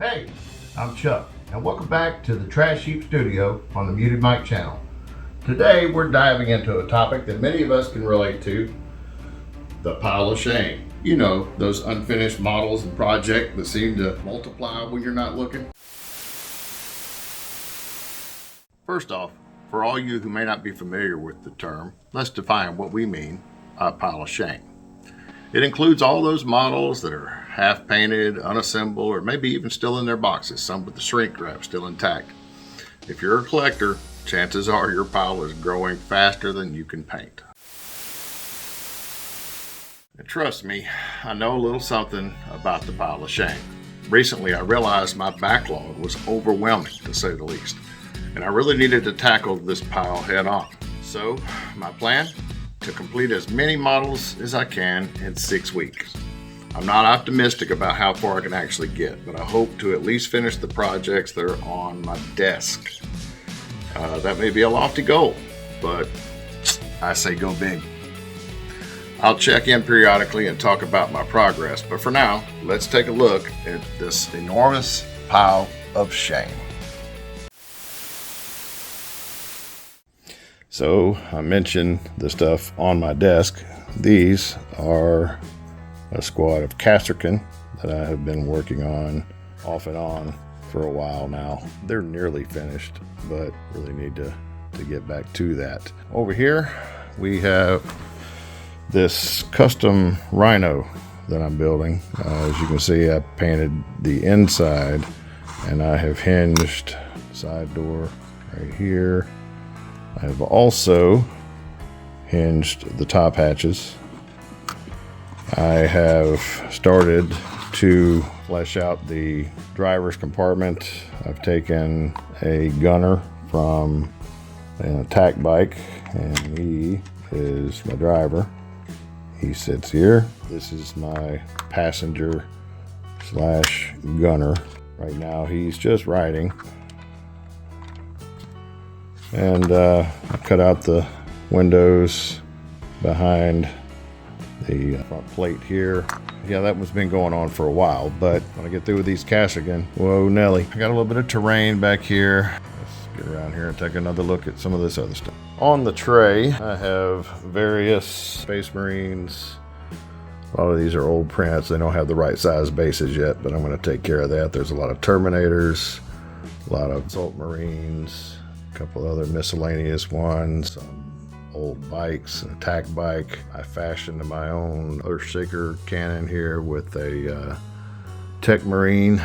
Hey, I'm Chuck, and welcome back to the Trash Heap Studio on the Muted Mic channel. Today we're diving into a topic that many of us can relate to, the pile of shame. You know, those unfinished models and projects that seem to multiply when you're not looking. First off, for all you who may not be familiar with the term, let's define what we mean by a pile of shame. It includes all those models that are half painted, unassembled, or maybe even still in their boxes, some with the shrink wrap still intact. If you're a collector, chances are your pile is growing faster than you can paint. And trust me, I know a little something about the pile of shame. Recently, I realized my backlog was overwhelming, to say the least, and I really needed to tackle this pile head on. So, my plan? To complete as many models as I can in 6 weeks. I'm not optimistic about how far I can actually get, but I hope to at least finish the projects that are on my desk. That may be a lofty goal, but I say go big. I'll check in periodically and talk about my progress, but for now, let's take a look at this enormous pile of shame. So I mentioned the stuff on my desk. These are a squad of Casterkin that I have been working on off and on for a while now. They're nearly finished, but really need to get back to that. Over here, we have this custom rhino that I'm building. As you can see, I painted the inside and I have hinged side door right here. I have also hinged the top hatches. I have started to flesh out the driver's compartment. I've taken a gunner from an attack bike, and he is my driver. He sits here. This is my passenger slash gunner. Right now he's just riding. And I cut out the windows behind the front plate here. Yeah, that one's been going on for a while, but when I get through with these casts again, whoa Nelly. I got a little bit of terrain back here. Let's get around here and take another look at some of this other stuff. On the tray, I have various Space Marines. A lot of these are old prints. They don't have the right size bases yet, but I'm going to take care of that. There's a lot of Terminators, a lot of Assault Marines, a couple other miscellaneous ones, some old bikes, an attack bike. I fashioned my own Earthshaker cannon here with a Tech Marine,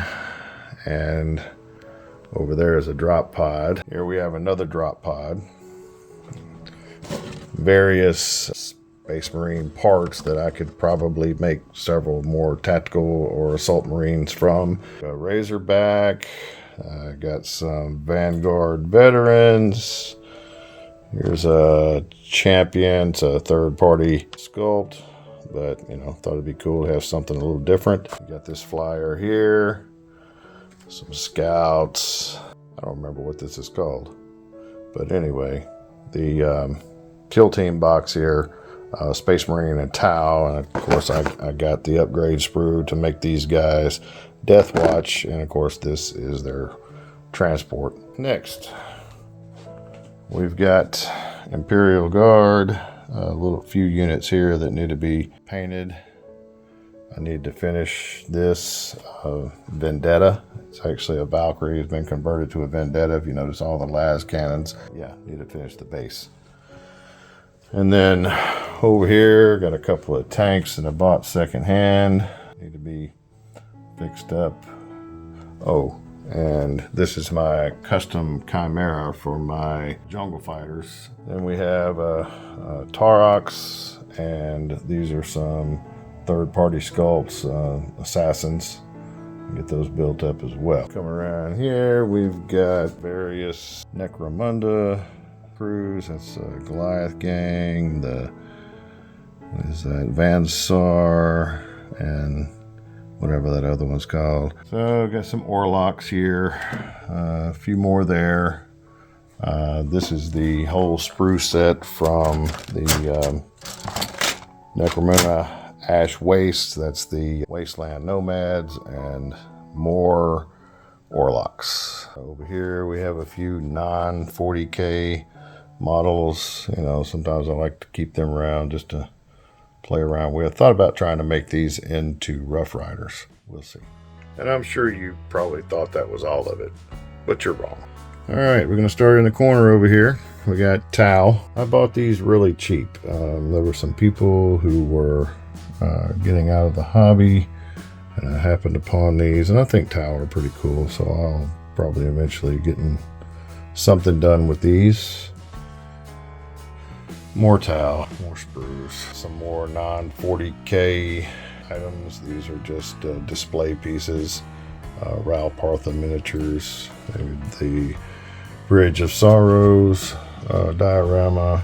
and over there is a drop pod. Here we have another drop pod. Various Space Marine parts that I could probably make several more tactical or Assault Marines from. A Razorback. I got some Vanguard veterans. Here's a Champion. It's a third-party sculpt, but you know, thought it'd be cool to have something a little different. Got this flyer here, some Scouts. I don't remember what this is called, but anyway, the Kill Team box here, Space Marine and Tau, and of course I got the upgrade sprue to make these guys Death Watch, and of course this is their transport. Next, we've got Imperial Guard, a little few units here that need to be painted. I need to finish this Vendetta. It's actually a Valkyrie. It's been converted to a Vendetta. If you notice all the las cannons, yeah, need to finish the base. And then over here, got a couple of tanks that I bought secondhand. Need to be fixed up. Oh, and this is my custom Chimera for my jungle fighters. Then we have a Tarox, and these are some third-party sculpts, Assassins. Get those built up as well. Come around here, we've got various Necromunda crews. That's Goliath Gang, what is that, Vansar, and whatever that other one's called. So got some Orlocks here, a few more there. This is the whole sprue set from the Necromunda Ash Waste. That's the Wasteland Nomads, and more Orlocks. Over here we have a few non-40K models. You know, sometimes I like to keep them around just to play around with. Thought about trying to make these into Rough Riders. We'll see. And I'm sure you probably thought that was all of it, but you're wrong. All right, we're gonna start in the corner over here. We got towel. I bought these really cheap. There were some people who were getting out of the hobby, and I happened upon these, and I think towel are pretty cool, so I'll probably eventually getting something done with these. More towel, more sprues, some more non-40K items. These are just display pieces. Ralph Partha miniatures, the Bridge of Sorrows diorama,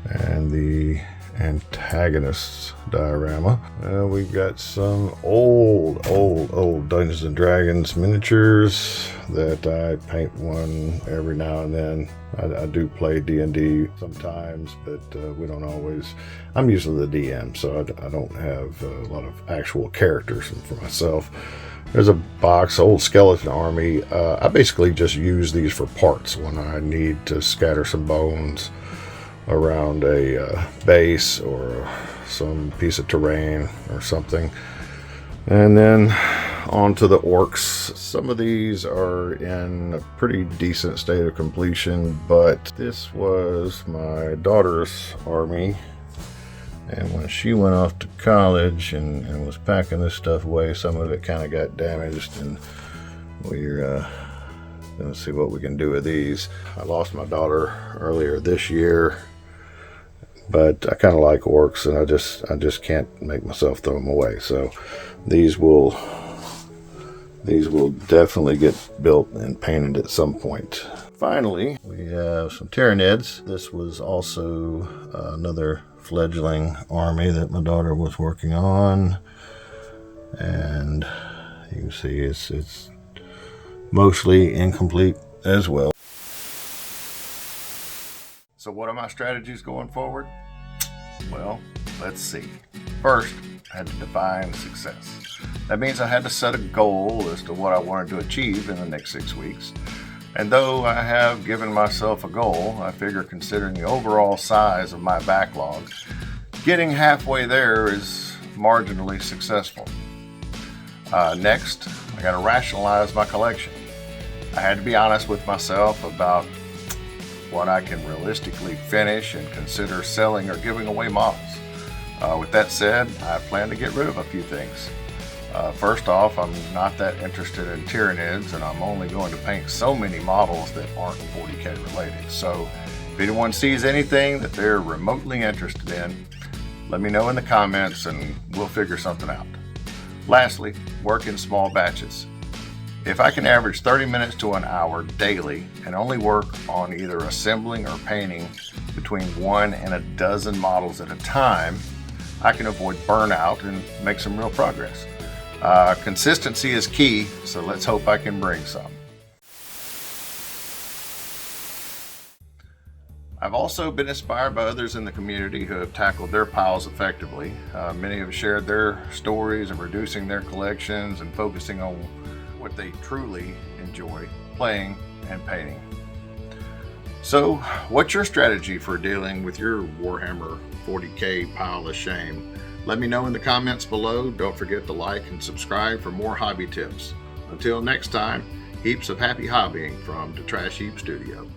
and the Antagonists diorama. We've got some old Dungeons and Dragons miniatures that I paint one every now and then. I do play D&D sometimes, but we don't always. I'm usually the DM, so I don't have a lot of actual characters for myself. There's a box, old skeleton army. I basically just use these for parts when I need to scatter some bones around a base or some piece of terrain or something. And then on to the orcs. Some of these are in a pretty decent state of completion, but this was my daughter's army. And when she went off to college and was packing this stuff away, some of it kind of got damaged, and we're going to see what we can do with these. I lost my daughter earlier this year, but I kind of like orcs, and I just can't make myself throw them away. So these will definitely get built and painted at some point. Finally, we have some Tyranids. This was also another fledgling army that my daughter was working on, and you can see it's mostly incomplete as well. So what are my strategies going forward? Well, let's see. First, I had to define success. That means I had to set a goal as to what I wanted to achieve in the next 6 weeks. And though I have given myself a goal, I figure considering the overall size of my backlog, getting halfway there is marginally successful. Next, I got to rationalize my collection. I had to be honest with myself about what I can realistically finish and consider selling or giving away models. With that said, I plan to get rid of a few things. First off, I'm not that interested in Tyranids, and I'm only going to paint so many models that aren't 40K related. So if anyone sees anything that they're remotely interested in, let me know in the comments and we'll figure something out. Lastly, work in small batches. If I can average 30 minutes to an hour daily and only work on either assembling or painting between 1 and a dozen models at a time, I can avoid burnout and make some real progress. Consistency is key, so let's hope I can bring some. I've also been inspired by others in the community who have tackled their piles effectively. Many have shared their stories of reducing their collections and focusing on what they truly enjoy, playing and painting. So, what's your strategy for dealing with your Warhammer 40K pile of shame? Let me know in the comments below. Don't forget to like and subscribe for more hobby tips. Until next time, heaps of happy hobbying from the Trash Heap Studio.